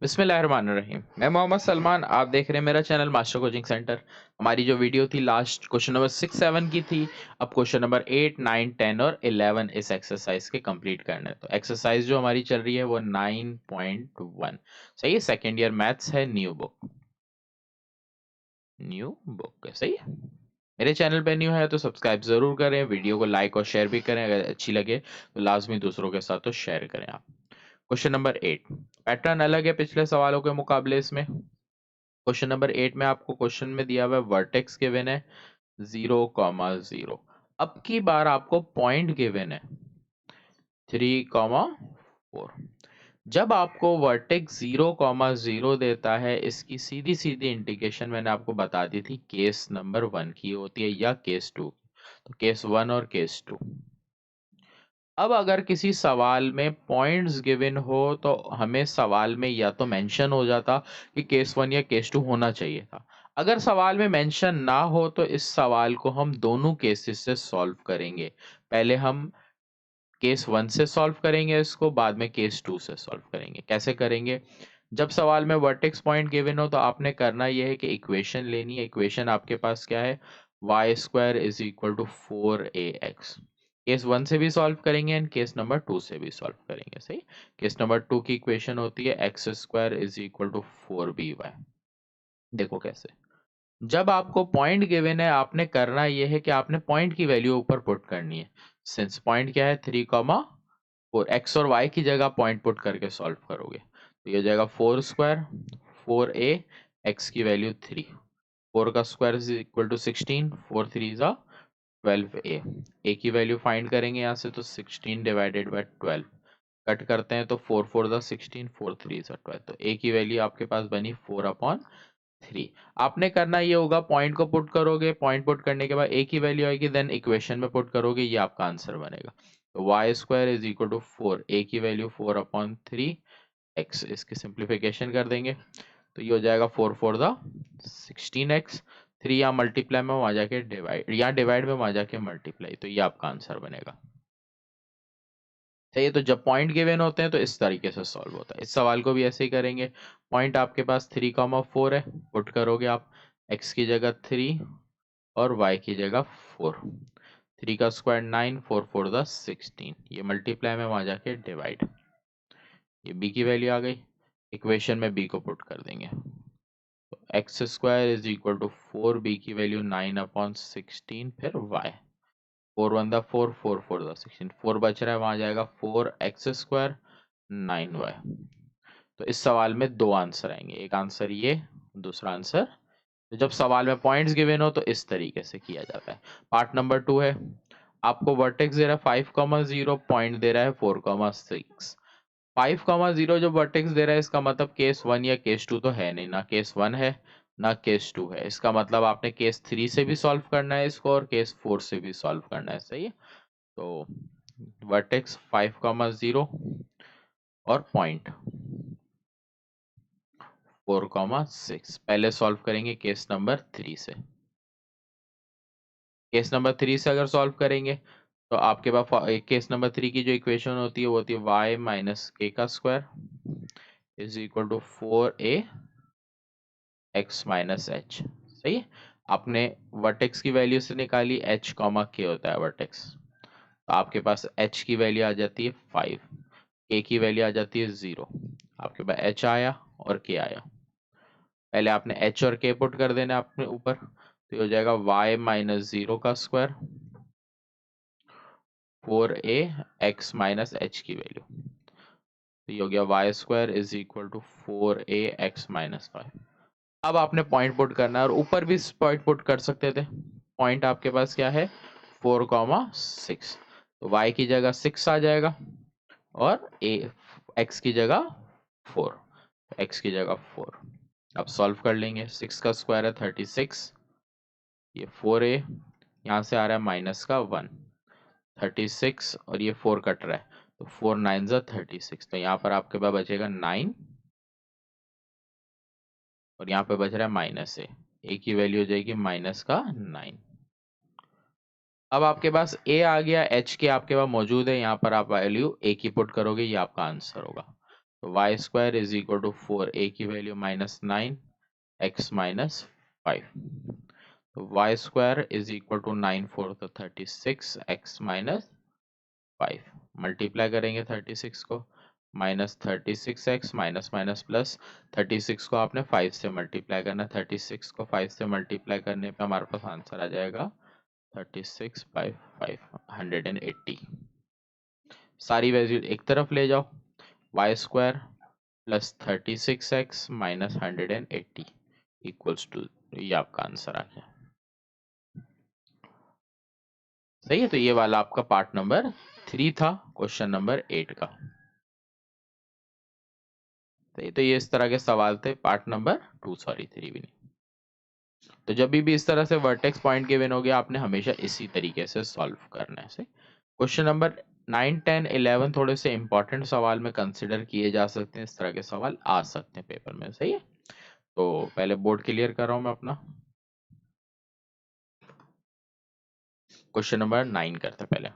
बिस्मिल्लाहिर्रहमानिर्रहीम। मैं मोहम्मद सलमान, आप देख रहे हैं मेरा चैनल मास्टर कोचिंग सेंटर। हमारी जो वीडियो थी लास्ट क्वेश्चन नंबर 6 7 की थी। अब क्वेश्चन नंबर 8 9 10 और 11 इस एक्सरसाइज के कंप्लीट करने हैं। तो एक्सरसाइज जो हमारी चल रही है वो 9.1 सही है। सेकेंड ईयर मैथ्स है, न्यू बुक है, सही है। मेरे चैनल पे न्यू है तो सब्सक्राइब जरूर करें, वीडियो को लाइक और शेयर भी करें। अगर अच्छी लगे तो लाजमी दूसरों के साथ तो शेयर करें आप। क्वेश्चन नंबर 8, पैटर्न अलग है पिछले सवालों के मुकाबले इसमें। क्वेश्चन नंबर 8 में आपको क्वेश्चन में दिया हुआ है वर्टेक्स गिवन है 0,0। अब की बार आपको पॉइंट गिवन है 3,4। जब आपको वर्टेक्स 0,0 देता है, इसकी सीधी सीधी इंडिकेशन मैंने आपको बता दी थी केस नंबर 1 की होती है या केस 2। तो केस 1 और केस 2। अब अगर किसी सवाल में पॉइंट्स गिवन हो तो हमें सवाल में या तो मेंशन हो जाता कि केस 1 या केस 2 होना चाहिए था। अगर सवाल में मेंशन ना हो तो इस सवाल को हम दोनों केसेस से सॉल्व करेंगे। पहले हम केस 1 से सॉल्व करेंगे इसको, बाद में केस 2 से सॉल्व करेंगे। कैसे करेंगे? जब सवाल में वर्टेक्स पॉइंट गिवन हो तो आपने करना यह है कि इक्वेशन लेनी है। इक्वेशन आपके पास क्या है? y² is equal to 4ax। Case 1 से भी सॉल्व करेंगे एंड केस नंबर 2 से भी सॉल्व करेंगे, सही। केस नंबर 2 की इक्वेशन होती है x² is equal to 4by। देखो कैसे। जब आपको पॉइंट गिवन है, आपने करना यह है कि आपने पॉइंट की वैल्यू ऊपर पुट करनी है। सिंस पॉइंट क्या है 3,4, एक्स और वाई की जगह पॉइंट पुट करके सॉल्व करोगे तो ये हो जाएगा 4² 4a, एक्स की वैल्यू 3, 4 का स्क्वायर इज इक्वल टू 16, 4 3 जा 12a। a की वैल्यू फाइंड करेंगे यहाँ से तो 16 डिवाइडेड बाय 12 कट करते हैं तो 4 4 जा 16, 4 3 जा 12। तो a की वैल्यू आपके पास बनी 4/3। आपने करना ये होगा, पॉइंट को पुट करोगे, पॉइंट पुट करने के बाद a की वैल्यू आएगी, देन इक्वेशन में पुट करोगे, ये आपका आंसर बनेगा। तो y² is equal to 4, a की वैल्यू 4/3, x इसकी सिंप्लीफिकेशन कर देंगे तो ये हो जाएगा 4 4 द 16x। 3 यहाँ मल्टीप्लाई में, वहां जाके डिवाइड, यहाँ डिवाइड में वहां जाके मल्टीप्लाई, तो ये आपका आंसर बनेगा। चाहिए तो जब पॉइंट गिवन होते हैं तो इस तरीके से सॉल्व होता है। इस सवाल को भी ऐसे ही करेंगे। पॉइंट आपके पास 3,4 है, पुट करोगे आप x की जगह 3 और y की जगह 4। 3 का स्क्वायर 9, 4 4 द 16, ये मल्टीप्लाई में वहां जाके डिवाइड, ये b की वैल्यू आ गई। इक्वेशन में b को पुट कर देंगे तो x² is equal to 4b की वैल्यू 9/16, फिर y। 4 1 द 4, 4 4 द 16, 4 बच रहा है, वहां जाएगा 4x², 9y। तो इस सवाल में दो आंसर आएंगे, एक आंसर ये, दूसरा आंसर। तो जब सवाल में पॉइंट्स गिवन हो तो इस तरीके से किया जाता है। पार्ट नंबर 2 है। आपको वर्टेक्स दे रहा है 5,0, पॉइंट दे रहा है 4,6। 5,0 जो वर्टेक्स दे रहा है, इसका मतलब केस 1 या केस 2 तो है नहीं, ना केस 1 है ना केस 2 है। इसका मतलब आपने केस 3 से भी सॉल्व करना है इसको और केस 4 से भी सॉल्व करना है, सही है। तो वर्टेक्स 5,0 और पॉइंट 4,6। पहले सॉल्व करेंगे केस नंबर 3 से। केस नंबर 3 से अगर सॉल्व करेंगे तो आपके पास केस नंबर 3 की जो इक्वेशन होती है वो होती है y माइनस के का square is equal to 4a x minus h, सही है। आपने वर्टेक्स की वैल्यू से निकाली, h कॉमा के होता है वर्टेक्स, तो आपके पास h की वैल्यू आ जाती है 5, k की वैल्यू आ जाती है 0। आपके पास h आया और k आया। पहले आपने h और k पुट कर देना अपने ऊपर, तो ये हो जाएगा y माइनस 0 का square 4a x minus h की वैल्यू, तो ये हो गया y² is equal to 4a x minus 5। अब आपने पॉइंट पुट करना है और ऊपर भी पॉइंट पुट कर सकते थे। पॉइंट आपके पास क्या है 4,6, तो y की जगह 6 आ जाएगा और x की जगह 4, x की जगह 4। अब सॉल्व कर लेंगे। 6 का स्क्वायर है 36, ये 4a, यहाँ से आ रहा है माइनस का 1, 36 और ये 4 कट रहा है तो 4 9 जा 36, तो यहाँ पर आपके पास बचेगा 9 और यहाँ पे बच रहा है माइनस ए की वैल्यू हो जाएगी माइनस का 9। अब आपके पास a आ गया, h के आपके पास मौजूद है, यहाँ पर आप वैल्यू a की पुट करोगे, ये आपका आंसर होगा। तो y square is equal to 4a की वैल्यू -9 x -5। तो y square is equal to 9 4 तो 36 x -5। मल्टीप्लाई करेंगे 36 को, -36x माइनस माइनस प्लस 36 को आपने 5 से मल्टीप्लाई करना, 36 को 5 से मल्टीप्लाई करने पे हमारे पास आंसर आ जाएगा 36/5 180। सारी वैल्यू एक तरफ ले जाओ, y square plus 36x minus 180 equals to, ये आपका आंसर आ गया। सही है, तो ये वाला आपका पार्ट नंबर 3 था क्वेश्चन नंबर 8 का। तो ये इस तरह के सवाल थे पार्ट नंबर 2, सॉरी 3 भी नहीं। तो जब भी इस तरह से वर्टेक्स पॉइंट गिवन हो गया, आपने हमेशा इसी तरीके से सॉल्व करना है। क्वेश्चन नंबर 9 10 11 थोड़े से इंपॉर्टेंट सवाल में कंसिडर किए जा सकते हैं, इस तरह के सवाल आ सकते हैं पेपर में। सही है, तो पहले बोर्ड क्लियर कर रहा हूं मैं अपना। क्वेश्चन नंबर 9 करते हैं पहले।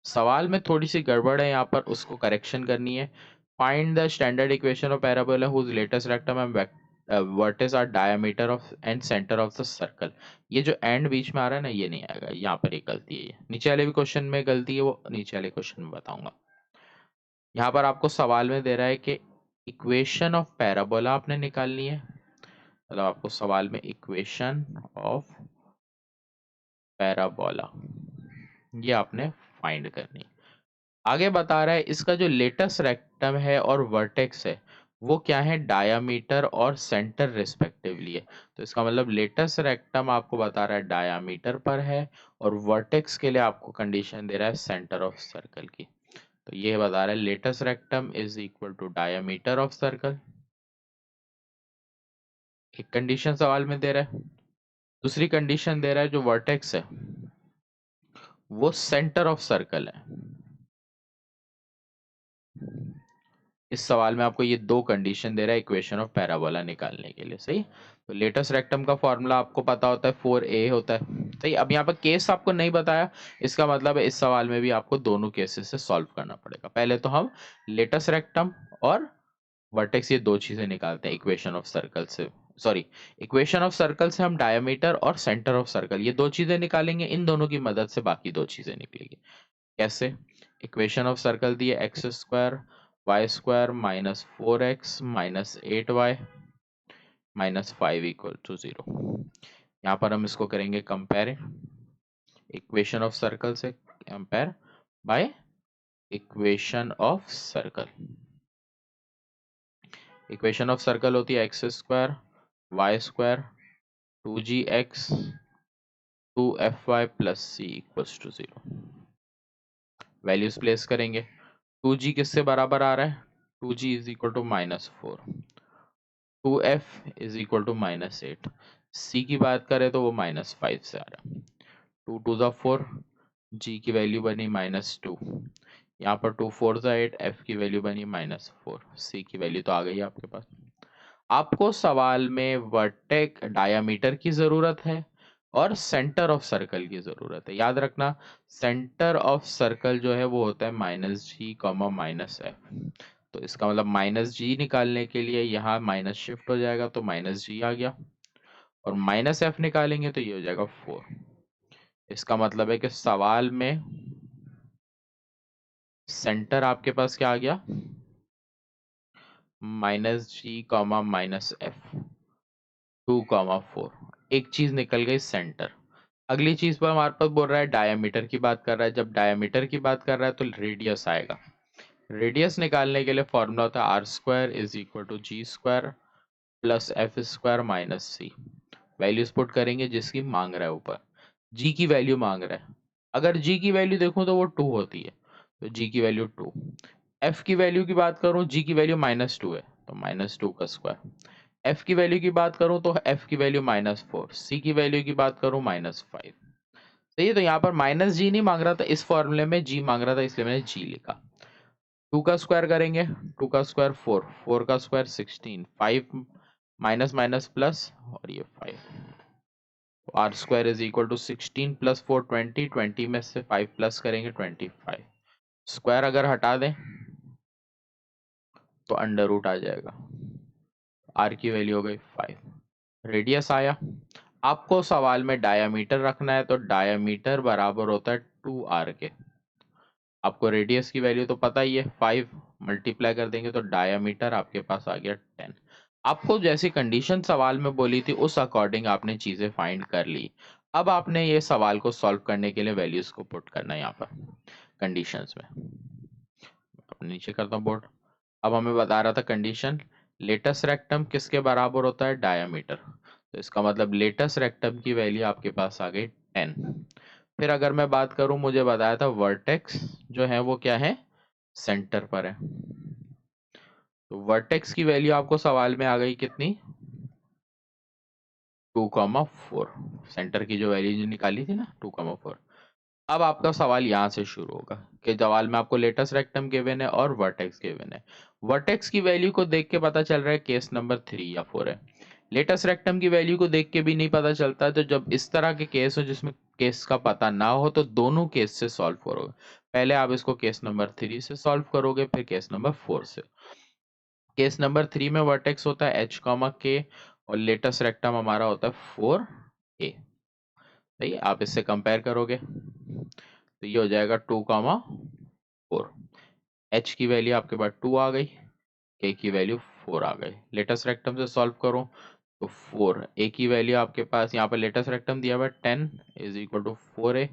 सवाल में थोड़ी सी गड़बड़ है यहाँ पर, उसको करेक्शन करनी है। Find the standard equation of parabola whose latus rectum and vertex are diameter of and centre of the circle. ये जो एंड बीच में आ रहा है ना, ये नहीं आएगा, यहाँ पर एक गलती है। नीचे वाले भी क्वेश्चन में गलती है, वो नीचे वाले क्वेश्चन में बताऊंगा। यहाँ पर आपको सवाल में दे रहा है कि इक्वेशन ऑफ पैराबोला आपने निकालनी है, मतलब आपको सवाल में इक्वेशन ऑफ पैराबोला ये आपने फाइंड करनी है। आगे बता रहा है इसका जो लेटेस्ट रेक्टम है और वर्टेक्स है वो क्या है, डायामीटर और सेंटर रिस्पेक्टिवली है। तो इसका मतलब लेटेस्ट रेक्टम आपको बता रहा है डायामीटर पर है, और वर्टेक्स के लिए आपको कंडीशन दे रहा है सेंटर ऑफ सर्कल की। तो ये बता रहा है latus rectum is equal to diameter of circle, एक कंडीशन सवाल में दे रहा है। दूसरी कंडीशन दे रहा है जो वर्टेक्स है वो सेंटर ऑफ सर्कल है। इस सवाल में आपको ये दो कंडीशन दे रहा है इक्वेशन ऑफ पैराबोला निकालने के लिए। सही, तो लेटेस्ट रेक्टम का फॉर्मूला आपको पता होता है 4a होता है। सही, अब यहाँ पर केस आपको नहीं बताया, इसका मतलब है इस सवाल में भी आपको दोनों केसेस से सॉल्व करना पड़ेगा। पहले तो हम लेटेस्ट रेक्टम और वर्टेक्स ये दो चीजें निकालते हैं इक्वेशन ऑफ सर्कल से, सॉरी इक्वेशन ऑफ सर्कल से हम डायमीटर और सेंटर ऑफ सर्कल ये दो चीजें निकालेंगे, इन दोनों की मदद से बाकी दो चीजें निकलेगी। कैसे, इक्वेशन ऑफ सर्कल दी है x square y square minus 4x minus 8y minus 5 equal to 0। यहाँ पर हम इसको करेंगे कंपेयर इक्वेशन ऑफ सर्कल से, compare by equation of circle. Equation of circle होती है x square y square 2gx 2fy plus c equals to 0। Values place करेंगे, 2g किससे बराबर आ रहा है, 2g is equal to -4, 2f is equal to -8, c की बात करें तो वो -5 से आ रहा है, 2 2 ज़ा 4, g की वैल्यू बनी -2, यहाँ पर 2 4 ज़ा 8, f की वैल्यू बनी -4, c की वैल्यू तो आ गई आपके पास। आपको सवाल में वर्टेक्स डायामीटर की जरूरत है और सेंटर ऑफ सर्कल की जरूरत है। याद रखना सेंटर ऑफ सर्कल जो है वो होता है -g, -f। तो इसका मतलब -g निकालने के लिए यहाँ माइनस शिफ्ट हो जाएगा, तो -g आ गया, और -f निकालेंगे तो ये हो जाएगा 4। इसका मतलब है कि सवाल में सेंटर आपके पास क्या आ गया, -g, -f 2, 4। एक चीज निकल गई सेंटर। अगली चीज पर हमारे पास बोल रहा है डायमीटर की बात कर रहा है, जब डायमीटर की बात कर रहा है तो रेडियस आएगा। रेडियस निकालने के लिए फॉर्मूला होता है r square is equal to g square plus f square minus c. Values put करेंगे जिसकी मांग रहा है ऊपर, जी की वैल्यू मांग रहा है। अगर जी की वैल्यू देखूं तो वो 2 होती है, तो जी की वैल्यू 2। एफ की वैल्यू की बात करूं, जी की वैल्यू -2 है तो -2 का स्क्वायर। एफ की वैल्यू की बात करूं तो एफ की वैल्यू -4, सी की वैल्यू की बात करूं -5। सही है, तो यहाँ पर -g नहीं मांग रहा था, इस फॉर्मूले में g मांग रहा था, इसलिए मैंने g लिखा। 2 का स्क्वायर करेंगे, 2 का स्क्वायर 4, 4 का स्क्वायर 16, 5 माइनस माइनस प्लस और ये 5। R square is equal to 16 plus 4 20, 20 में से 5 प्लस करेंगे 25। स्क्वायर अगर हटा दें तो अंडर रूट आ जाएगा, आर की वैल्यू हो गई 5। रेडियस आया, आपको सवाल में डायामीटर रखना है तो डायामीटर बराबर होता है 2r के। आपको रेडियस की वैल्यू तो पता ही है, 5 मल्टीप्लाई कर देंगे तो डायामीटर आपके पास आ गया 10। आपको जैसी कंडीशन सवाल में बोली थी उस अकॉर्डिंग आपने चीजें फाइंड कर ली। अब आपने ये सवाल को सॉल्व करने के लिए वैल्यूज को पुट करना है यहाँ पर कंडीशंस में। अपने नीचे करता हूँ बोर्ड। अब हमें बता रहा था कंडीशन, लेटस रेक्टम किसके बराबर होता है, डायामीटर। तो इसका मतलब लेटस रेक्टम की वैल्यू आपके पास आ गई 10। फिर अगर मैं बात करूं, मुझे बताया था वर्टेक्स जो है वो क्या है, सेंटर पर है। तो वर्टेक्स की वैल्यू आपको सवाल में आ गई कितनी, 2,4। सेंटर की जो वैल्यू निकाली थी ना 2,4। अब आपका सवाल यहां से शुरू होगा कि सवाल में आपको लेटेस्ट रेक्टम गिवन है और वर्टेक्स गिवन है। वर्टेक्स की वैल्यू को देख के पता चल रहा है केस नंबर 3 या 4 है। लेटेस्ट रेक्टम की वैल्यू को देख के भी नहीं पता चलता। तो जब इस तरह के केस हो जिसमें केस का पता ना हो तो दोनों केस से सॉल्व करोगे। पहले आप इसको केस नंबर 3 से सॉल्व करोगे, फिर केस नंबर 4 से। केस नंबर 3 में वर्टेक्स होता है h के और लेटेस्ट रेक्टम हमारा होता है 4a। सही है, आप इससे कंपेयर करोगे तो ये हो जाएगा 2,4। h की वैल्यू आपके पास 2 आ गई, k की वैल्यू 4 आ गई। लेटेस्ट रेक्टम से सॉल्व करो तो 4 a की वैल्यू आपके पास यहाँ पर लेटेस्ट रेक्टम दिया हुआ है 10 इज इक्वल टू 4a।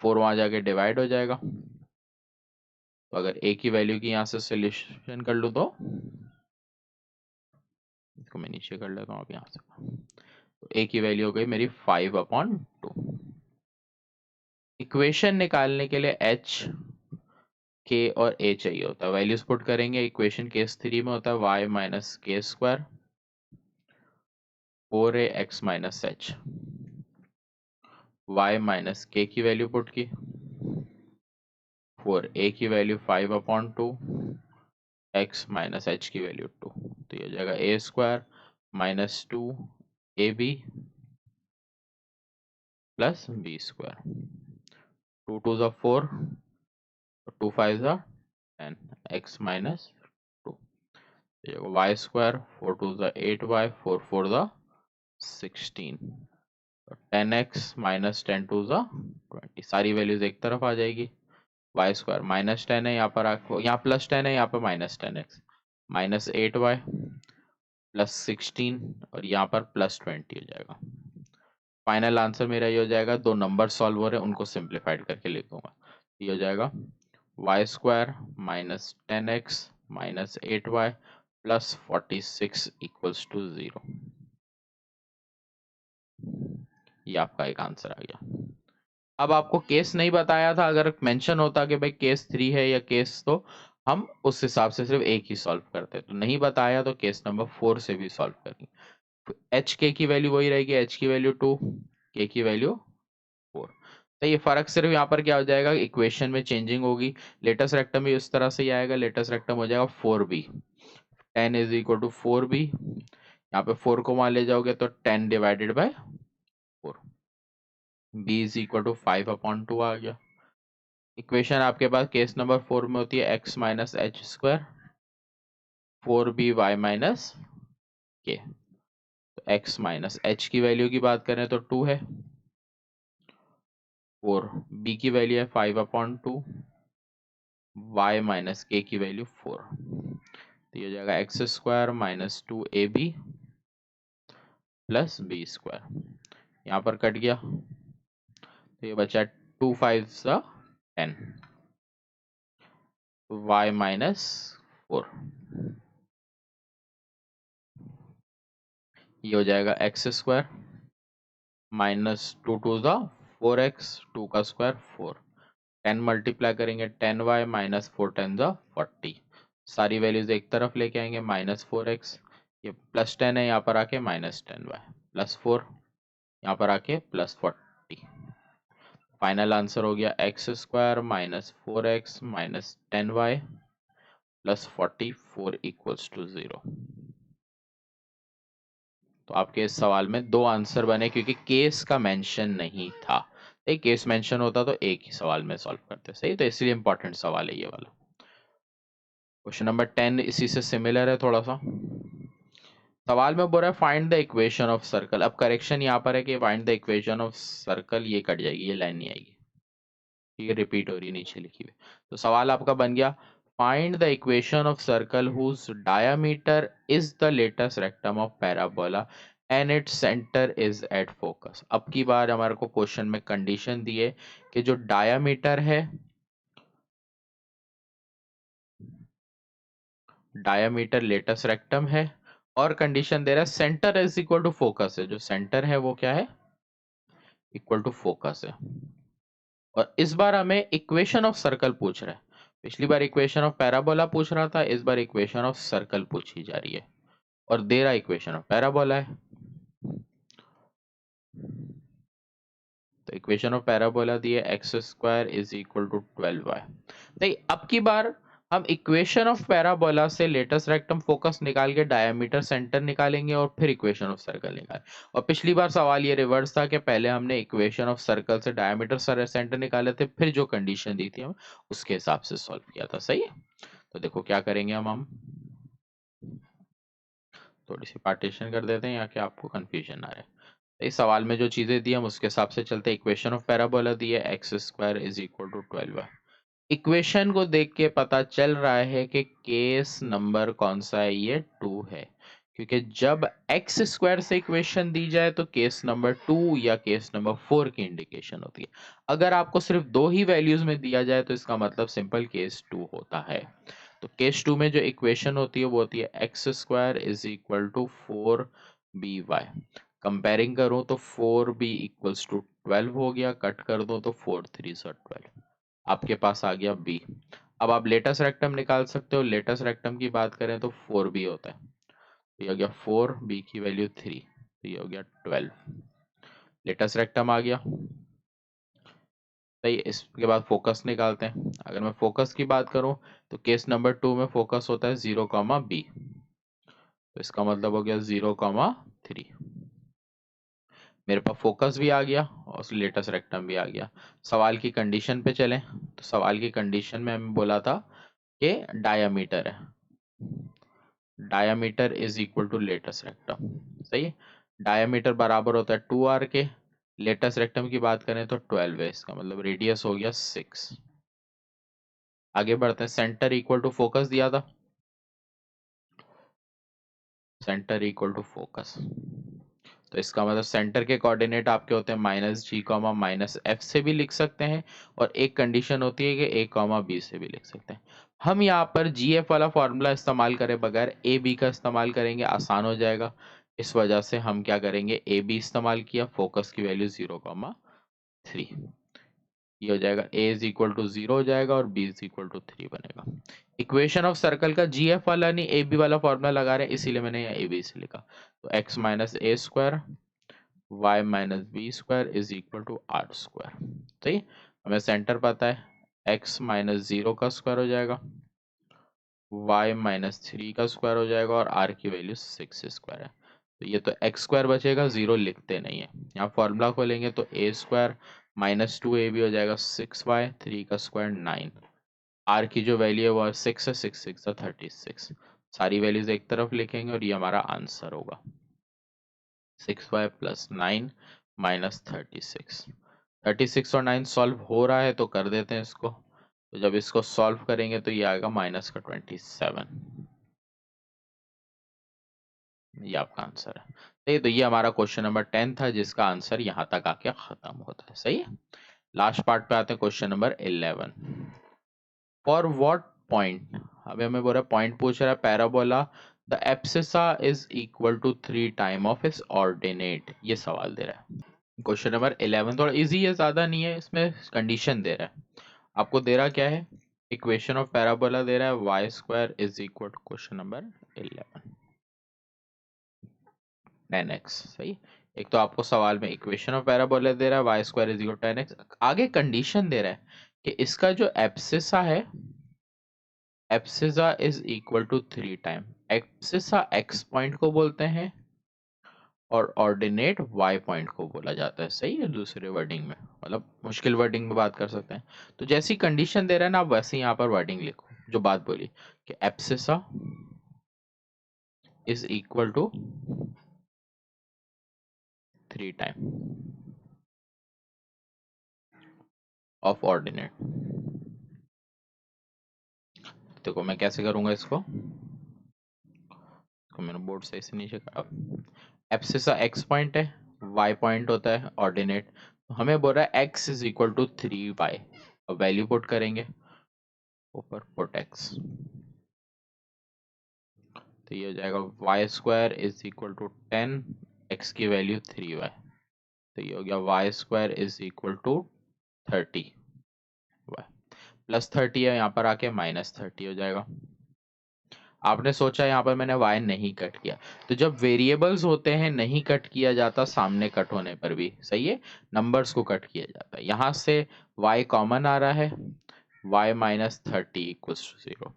4 वहां जाके डिवाइड हो जाएगा। तो अगर a की वैल्यू की यहाँ से सोल्यूशन कर लूँ तो इसको मैं नीचे कर लेता हूँ अब यहाँ से। तो a की वैल्यू हो गई मेरी 5/2। इक्वेशन निकालने के लिए h k और a चाहिए होता है। वैल्यूज पुट करेंगे। इक्वेशन केस 3 में होता है y minus k square 4a x minus h. y minus k की वैल्यू पुट की, 4a की वैल्यू 5/2, x माइनस एच की वैल्यू 2। तो ये हो जाएगा a square minus 2ab plus b square. 2 2 ज़ा 4, 2 5 ज़ा 10, x माइनस 2। y स्क्वायर 4 2 ज़ा 8y 4 4 ज़ा 16। 10x माइनस 10 2 ज़ा 20। सारी वैल्यूज एक तरफ आ जाएगी। वाई स्क्वायर माइनस 10 है, यहाँ पर यहाँ प्लस 10 है, यहाँ पर minus 10x minus 8y plus 16 और यहाँ पर प्लस 20 हो जाएगा। फाइनल आंसर मेरा ये हो जाएगा। दो नंबर सॉल्व हो रहे हैं उनको सिंप्लीफाइड करके लिख दूंगा। ये हो जाएगा y square minus 10x minus 8y plus 46 equals to 0। ये आपका एक आंसर आ गया। अब आपको केस नहीं बताया था, अगर मेंशन होता कि भाई केस 3 है या केस, तो हम उस हिसाब से सिर्फ एक ही सॉल्व करते। तो नहीं बताया तो केस नंबर 4 से भी सॉल्व करेंगे। एच के की वैल्यू वही रहेगी, एच की वैल्यू 2, के की वैल्यू 4। तो ये फर्क सिर्फ यहाँ पर क्या हो जाएगा, इक्वेशन में चेंजिंग होगी। लेटेस्ट रेक्टम भी उस तरह से ही आएगा। लेटेस्ट रेक्टम हो जाएगा 4b, 10 is equal to 4b। यहाँ पे 4 को वहां ले जाओगे तो 10 divided by 4, b is equal to 5/2 आ गया। इक्वेशन आपके पास केस नंबर 4 में होती है x minus H square 4by minus के। तो x माइनस एच की वैल्यू की बात करें तो 2 है, 4b की वैल्यू है 5/2, y माइनस के की वैल्यू 4। तो ये हो जाएगा x square minus 2ab plus b square. यहाँ पर कट गया तो ये बचा 2 5 10, y माइनस 4। ये हो जाएगा एक्स स्क्वायर माइनस 2 2 ज़ा 4x, 2 का स्क्वायर 4, 10 मल्टीप्लाई करेंगे 10y माइनस 4 10 ज़ा 40। सारी वैल्यूज एक तरफ लेके आएंगे, माइनस 4x, ये प्लस 10 है, यहाँ पर आके माइनस 10y प्लस 4, यहाँ पर आके प्लस 40। फाइनल आंसर हो गया x square minus 4x minus 10y plus 44 equals to 0। तो आपके इस सवाल में दो आंसर बने क्योंकि केस का मेंशन नहीं था। एक केस मेंशन होता तो एक ही सवाल में सॉल्व करते। सही, तो इसलिए इंपॉर्टेंट सवाल है ये वाला। क्वेश्चन नंबर 10 इसी से सिमिलर है थोड़ा सा। सवाल में बोल रहा है find the equation of circle. अब करेक्शन यहाँ पर है कि find the equation of circle, ये कट जाएगी, ये लाइन नहीं आएगी, ये रिपीट हो रही है नीचे लिखी हुई। तो सवाल आपका बन गया find the equation of circle whose diameter is the latus rectum of parabola and its centre is at focus. अब की बार हमारे को क्वेश्चन में कंडीशन दी है कि जो डायामीटर है, डायामीटर लेटेस्ट रेक्टम है, और कंडीशन दे रहा है centre is equal to focus है। जो सेंटर है वो क्या है, इक्वल टू फोकस है। और इस बार हमें इक्वेशन ऑफ सर्कल पूछ रहा है। पिछली बार इक्वेशन ऑफ पैराबोला पूछ रहा था, इस बार इक्वेशन ऑफ सर्कल पूछी जा रही है, और दे रहा इक्वेशन ऑफ पैराबोला है। तो इक्वेशन ऑफ पैराबोला दी है x square is equal to 12y। नहीं, अब की बार हम इक्वेशन ऑफ पैराबोला से लेटेस्ट रेक्टम फोकस निकाल के डायमीटर सेंटर निकालेंगे और फिर इक्वेशन ऑफ सर्कल निकाल। और पिछली बार सवाल ये रिवर्स था कि पहले हमने इक्वेशन ऑफ सर्कल से डायमीटर सेंटर निकाले थे, फिर जो कंडीशन दी थी हम उसके हिसाब से सॉल्व किया था। सही है। तो देखो क्या करेंगे हम थोड़ी सी पार्टीशन कर देते हैं, या कि आपको कंफ्यूजन आ रहा है। इस सवाल में जो चीजें दी हम उसके हिसाब से चलते हैं। इक्वेशन ऑफ पैराबोला दी है x square is equal to 12y। Equation को देख के पता चल रहा है कि केस नंबर कौन सा है, ये 2 है, क्योंकि जब एक्स स्क्वायर से इक्वेशन दी जाए तो केस नंबर 2 या केस नंबर 4 की इंडिकेशन होती है। अगर आपको सिर्फ दो ही वैल्यूज में दिया जाए तो इसका मतलब सिंपल केस 2 होता है। तो केस 2 में जो इक्वेशन होती है वो होती है x square is equal to 4by। Comparing करूं तो 4b इक्वल्स टू 12 हो गया, कट कर दो तो 4 3 12, आपके पास आ गया बी। अब आप लेटेस्ट रेक्टम निकाल सकते हो। लेटेस्ट रेक्टम की बात करें तो 4b होता है, तो ये हो गया 4, बी की वैल्यू 3, तो ये हो गया 12। लेटेस्ट रेक्टम आ गया। सही, इसके बाद फोकस निकालते हैं। अगर मैं फोकस की बात करूं तो केस नंबर 2 में फोकस होता है 0, तो इसका मतलब हो गया 0, 3। मेरे पास फोकस भी आ गया और लेटेस्ट रेक्टम भी आ गया। सवाल की कंडीशन पे चलें तो सवाल की कंडीशन में हमें बोला था कि डायामीटर है, diameter is equal to latus rectum. सही है। डायामीटर बराबर होता है 2r के। लेटेस्ट रेक्टम की बात करें तो 12 है, इसका मतलब रेडियस हो गया 6। आगे बढ़ते हैं। सेंटर इक्वल टू फोकस दिया था, सेंटर इक्वल टू फोकस, तो इसका मतलब सेंटर के कोऑर्डिनेट आपके होते हैं -g, -f से भी लिख सकते हैं, और एक कंडीशन होती है कि a, b से भी लिख सकते हैं। हम यहाँ पर gf वाला फॉर्मूला इस्तेमाल करे बगैर ab का इस्तेमाल करेंगे, आसान हो जाएगा। इस वजह से हम क्या करेंगे, ab इस्तेमाल किया, फोकस की वैल्यू 0, 3, ये हो जाएगा a इज इक्वल टू 0 हो जाएगा और b इज इक्वल टू 3 बनेगा। इक्वेशन ऑफ सर्कल का gf वाला नहीं ab वाला फॉर्मूला लगा रहे हैं, इसीलिए मैंने यहाँ ab से लिखा। तो x minus a square y minus b square is equal to r square. सही, हमें सेंटर पता है, x माइनस 0 का स्क्वायर हो जाएगा, y माइनस 3 का स्क्वायर हो जाएगा, और r की वैल्यू 6 स्क्वायर है। तो ये तो x स्क्वायर बचेगा, 0 लिखते नहीं है। यहाँ फॉर्मूला खोलेंगे तो a स्क्वायर माइनस 2ab हो जाएगा 6y, 3 का स्क्वायर 9, r की जो वैल्यू है वो 6 है, 6 6 36। सारी वैल्यूज एक तरफ लिखेंगे और ये हमारा आंसर होगा 6y प्लस 9 माइनस 36। 36 और 9 सॉल्व हो रहा है तो कर देते हैं इसको। तो जब इसको सॉल्व करेंगे तो ये आएगा माइनस का 27, ये आपका आंसर है। सही, तो ये हमारा क्वेश्चन नंबर 10 था, जिसका आंसर यहाँ तक आके खत्म होता है। सही है। लास्ट पार्ट पे आते हैं, question number 11। For what point, अभी हमें बोल रहा है पॉइंट पूछ रहा है parabola the abscissa is equal to 3 time of its ordinate, ये सवाल दे रहा है। क्वेश्चन नंबर 11 थोड़ा इजी है, ज्यादा नहीं है, इसमें कंडीशन दे रहा है। आपको दे रहा क्या है, इक्वेशन ऑफ पैराबोला दे रहा है y square is equal to question number 11 10x। सही, एक तो आपको सवाल में इक्वेशन ऑफ पैराबोला दे रहा है y square is equal to 10x, आगे कंडीशन दे रहा है कि इसका जो एब्सिसा है, abscissa is equal to 3 time. Abscissa x point को बोलते हैं और ऑर्डिनेट y पॉइंट को बोला जाता है। सही है, दूसरे वर्डिंग में, मतलब मुश्किल वर्डिंग में बात कर सकते हैं। तो जैसी कंडीशन दे रहा है ना, आप वैसे यहाँ पर वर्डिंग लिखो। जो बात बोली कि abscissa is equal to 3 time of ordinate. देखो मैं कैसे करूंगा इसको, तो मैंने बोर्ड से ऐसे नीचे करा। एब्सिसा एक्स पॉइंट है, वाई पॉइंट होता है ऑर्डिनेट, तो हमें बोल रहा है x is equal to 3y। अब वैल्यू पुट करेंगे ऊपर, पुट एक्स, तो ये हो जाएगा y square is equal to 10, x की वैल्यू 3y, तो ये हो गया y square is equal to 30 y, plus 30 है, यहाँ पर आके -30 हो जाएगा। आपने सोचा यहाँ पर मैंने y नहीं कट किया, तो जब वेरिएबल्स होते हैं नहीं कट किया जाता सामने कट होने पर भी, सही है, नंबर्स को कट किया जाता है। यहाँ से y कॉमन आ रहा है, y -30 इक्वल्स टू 0।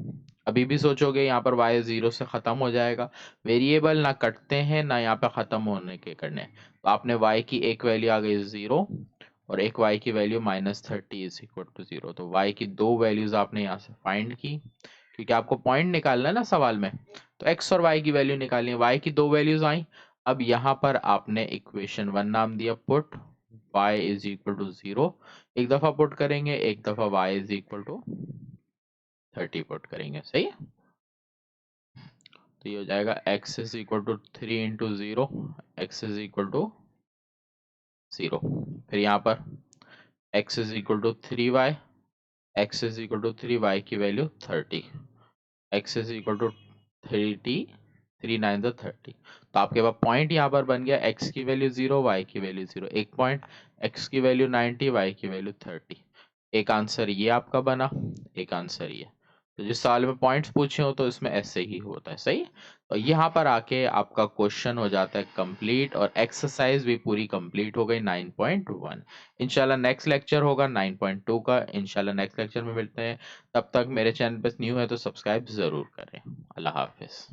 अभी भी सोचोगे यहाँ पर y 0 से ख़त्म हो जाएगा, वेरिएबल ना कटते हैं ना यहाँ पे ख़त्म होने के करने, तो आपने y की एक वैल्यू आ गई 0 और एक y की वैल्यू -30 इज इक्वल टू 0, तो y की दो वैल्यूज आपने यहाँ से फाइंड की, क्योंकि आपको पॉइंट निकालना है ना सवाल में, तो x और y की वैल्यू निकालनी है, y की दो वैल्यूज आई। अब यहाँ पर आपने इक्वेशन 1 नाम दिया, put y is equal to 0, एक दफा पुट करेंगे, एक दफा y is equal to 30 put करेंगे, सही है। तो ये हो जाएगा x is equal to 3 into 0, x is equal to 0, फिर यहाँ पर x is equal to 3y, x is equal to 3y की value 30, x is equal to 30, 3 9 30, तो आपके पास पॉइंट यहाँ पर बन गया, x की वैल्यू 0, y की वैल्यू 0, एक पॉइंट, x की वैल्यू 90, y की वैल्यू 30। एक आंसर ये आपका बना, एक आंसर ये। तो जिस सवाल में पॉइंट्स पूछे हो तो इसमें ऐसे ही होता है, सही। तो यहाँ पर आके आपका क्वेश्चन हो जाता है कंप्लीट, और एक्सरसाइज भी पूरी कंप्लीट हो गई 9.1। इंशाल्लाह नेक्स्ट लेक्चर होगा 9.2 का, इंशाल्लाह नेक्स्ट लेक्चर में मिलते हैं। तब तक मेरे चैनल पर न्यू है तो सब्सक्राइब जरूर करें। अल्लाह हाफिज।